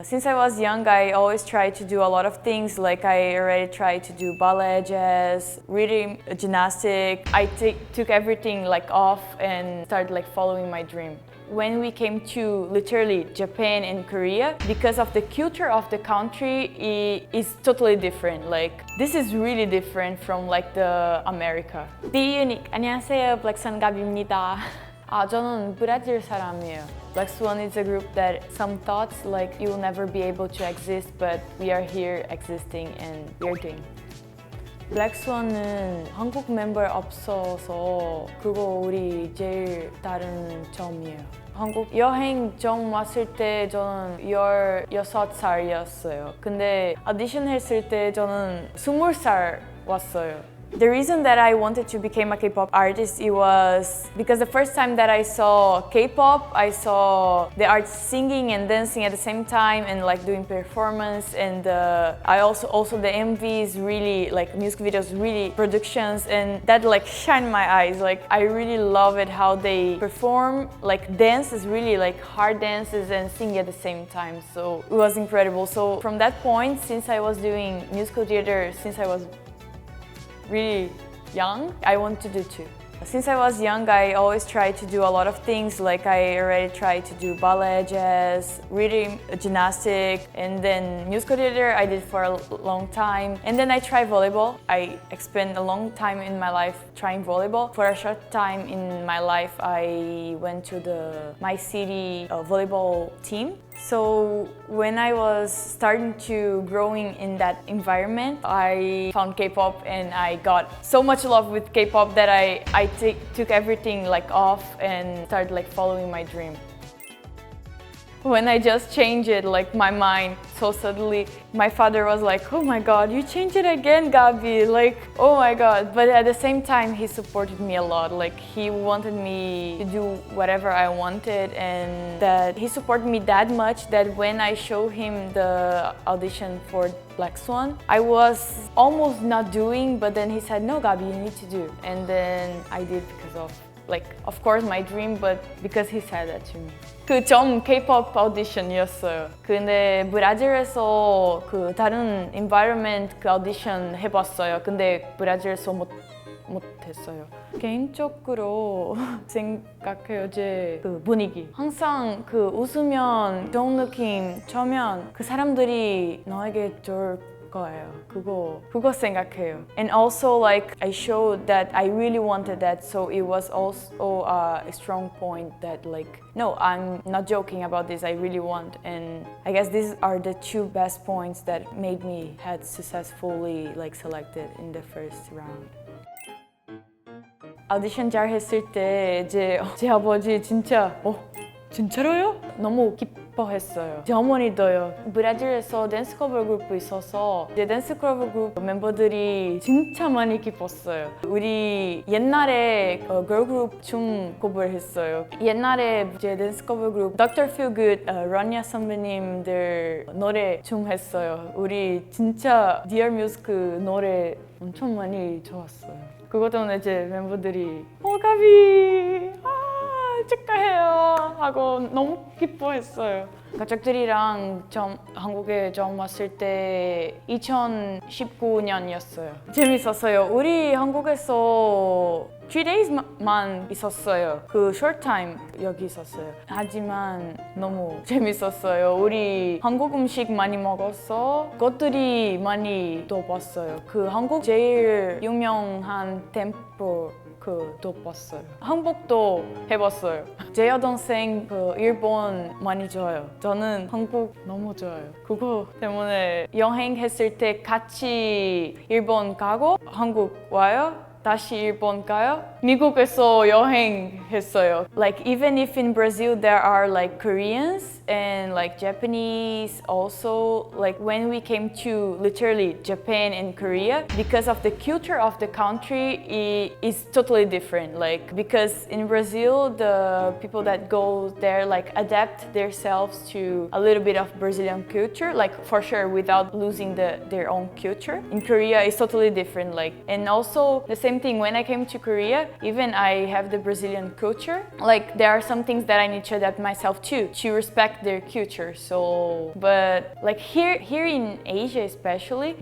Since I was young, I always tried to do a lot of things. Like I already tried to do ballet, jazz, rhythm, gymnastic. I took everything like off and started like following my dream. When we came to literally Japan and Korea, because of the culture of the country, it is totally different. Like this is really different from like the America. Be unique. 안녕하세요, 블랙스완 가비입니다. 저는 브라질 사람이에요. Blackswan is a group that some thoughts like you will never be able to exist, but we are here existing and we are doing. 블랙스완은 한국 멤버 없어서 그거 우리 제일 다른 점이에요. 한국 여행 처음 왔을 때 저는 16살이었어요. 근데 오디션 했을 때 저는 20살 왔어요. The reason that I wanted to become a K-pop artist, it was because the first time that I saw K-pop, I saw the artists singing and dancing at the same time and like doing performance, and I also the MVs, really like music videos, really productions, and that like shined my eyes. Like I really love it how they perform, like dance is really like hard dances and sing at the same time. So it was incredible. So from that point, since I was doing musical theater, since I was really young, I want to do too. Since I was young, I always tried to do a lot of things. Like I already tried to do ballet, jazz, rhythm, gymnastic, and then musical theater I did for a long time. And then I tried volleyball. I spent a long time in my life trying volleyball. For a short time in my life, I went to my city volleyball team. So when I was starting to growing in that environment, I found K-pop and I got so much love with K-pop that I took everything like off and started like following my dream. When I just changed it, like my mind, so suddenly my father was like, "Oh my God, you changed it again, Gabi!" Like, oh my God. But at the same time, he supported me a lot. Like he wanted me to do whatever I wanted, and that he supported me that much that when I showed him the audition for Blackswan, I was almost not doing, but then he said, "No, Gabi, you need to do." And then I did because of, like, of course my dream, but because he said that to me. 그 전 K-pop 오디션이었어요. 근데 브라질에서 그 다른 environment 그 오디션 해봤어요. 근데 브라질에서 못했어요. 개인적으로 생각해요. 제 그 분위기. 항상 그 웃으면 좋은 느낌 처면 그 사람들이 너에게 좋을 거예요. 그거 생각해요. And also like I showed that I really wanted that, so it was also a strong point that like, no, I'm not joking about this, I really want. And I guess these are the two best points that made me had successfully like selected in the first round. 오디션 잘 했을 때 제 아버지 진짜로요? 너무 기뻐했어요. 제 어머니도요. 브라질에서 댄스 커버 그룹이 있어서 제 댄스 커버 그룹 멤버들이 진짜 많이 기뻤어요. 우리 옛날에 걸 그룹 춤 커버를 했어요. 옛날에 제 댄스 커버 그룹 Dr. Feelgood, 러니아 선배님들 노래 춤 했어요. 우리 진짜 Dear Music 노래 엄청 많이 좋았어요. 그것 때문에 제 멤버들이 가비! 축하해요! 하고 너무 기뻐했어요. 가족들이랑 한국에 처음 왔을 때 2019년이었어요. 재밌었어요. 우리 한국에서 3days만 있었어요. 그 short time 여기 있었어요. 하지만 너무 재밌었어요. 우리 한국 음식 많이 먹어서 것들이 많이 또 봤어요. 그 한국 제일 유명한 템플 또 봤어요. 한국도 해봤어요. 제 여동생 일본 많이 좋아요. 저는 한국 너무 좋아요. 그거 때문에 여행했을 때 같이 일본 가고 한국 와요. 다시 일본 가요. 미국에서 여행했어요. Like even if in Brazil there are like Koreans and like Japanese also, like when we came to literally Japan and Korea, because of the culture of the country, it is totally different. Like because in Brazil the people that go there like adapt themselves to a little bit of Brazilian culture, like for sure without losing their own culture. In Korea it's totally different. Like, and also the same thing when I came to Korea, even I have the Brazilian culture. Like there are some things that I need to adapt myself to respect their culture. So, but like here in Asia especially,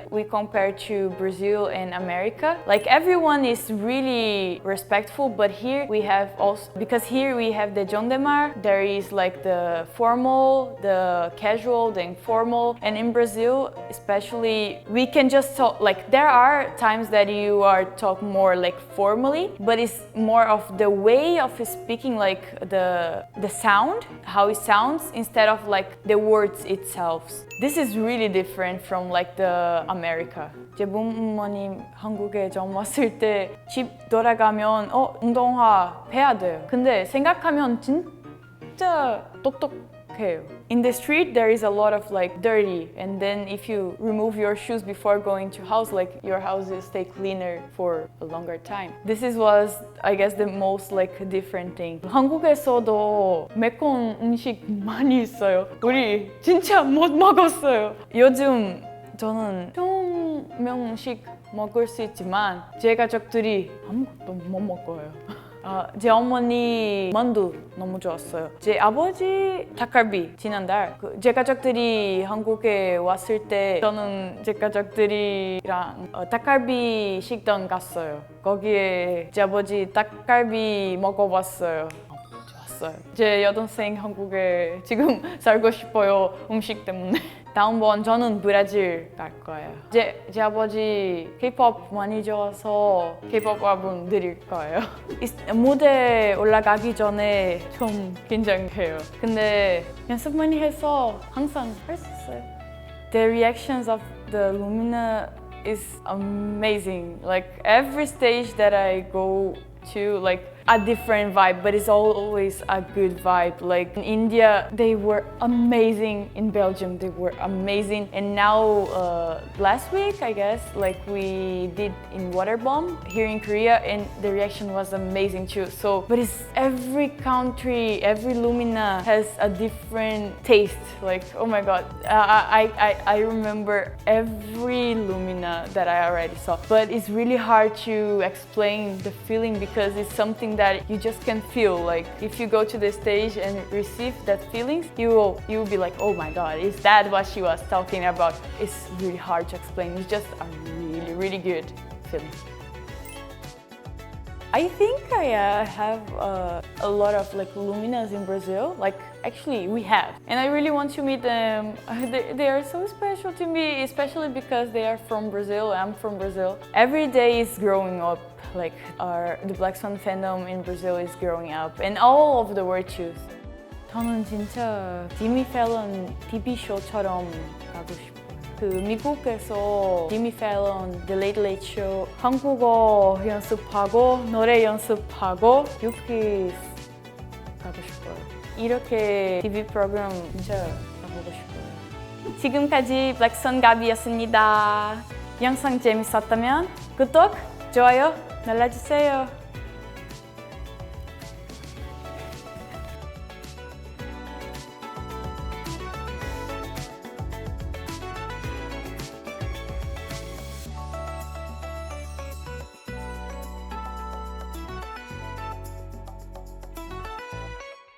we compare to Brazil and America. Like everyone is really respectful, but here we have also, because here we have the John Demar, there is like the formal, the casual, the informal, and in Brazil especially, we can just talk, like there are times that you are talk more like formally, but it's more of the way of speaking, like the sound, how it sounds, instead of like the words itself. This is really different from like the America. 제 부모님 한국에 처음 왔을 때 집 돌아가면 운동화 해야 돼요. 근데 생각하면 진짜 똑똑해요. In the street there is a lot of like dirty, and then if you remove your shoes before going to house, like your house will stay cleaner for a longer time. This was I guess the most like different thing. 한국에서도 매운 음식 많이 있어요. 우리 진짜 못 먹었어요. 요즘 저는 평명식 먹을 수 있지만 제 가족들이 아무것도 못 먹어요. 제 어머니 만두 너무 좋았어요. 제 아버지 닭갈비 지난달 제 가족들이 한국에 왔을 때 저는 제 가족들이랑 닭갈비 식당 갔어요. 거기에 제 아버지 닭갈비 먹어봤어요. 좋았어요. 제 여동생 한국에 지금 살고 싶어요. 음식 때문에. 다음번 저는 브라질 갈 거예요. 제 아버지 K-pop 많이 좋아서 K-pop 앨범 드릴 거예요. 무대 올라가기 전에 좀 긴장해요. 근데 연습 많이 해서 항상 할 수 있어요. The reactions of the Lumina is amazing. Like every stage that I go to, like a different vibe, but it's always a good vibe. Like in India, they were amazing. In Belgium, they were amazing. And now, last week, I guess, like we did in Waterbomb here in Korea, and the reaction was amazing too. So, but it's every country, every Lumina has a different taste. Like, oh my God, I remember every Lumina that I already saw. But it's really hard to explain the feeling because it's something that you just can feel. Like if you go to the stage and receive that feelings, you will be like, oh my God, is that what she was talking about? It's really hard to explain. It's just a really good feeling. I think I have a lot of like Luminas in Brazil. Like actually we have, and I really want to meet them. They are so special to me, especially because they are from Brazil. I'm from Brazil. Every day is growing up. Like the Blackswan fandom in Brazil is growing up, and all of the world too. 저는 진짜 지미 펠런 TV 쇼처럼 가고 싶어요. 그 미국에서 지미 펠런 The Late Late Show 한국어 연습하고 노래 연습하고 이렇게 가고 싶어요. 이렇게 TV 프로그램 진짜 가보고 싶어요. 지금까지 블랙스완 가비였습니다. 영상 재밌었다면 구독, 좋아요 눌러주세요.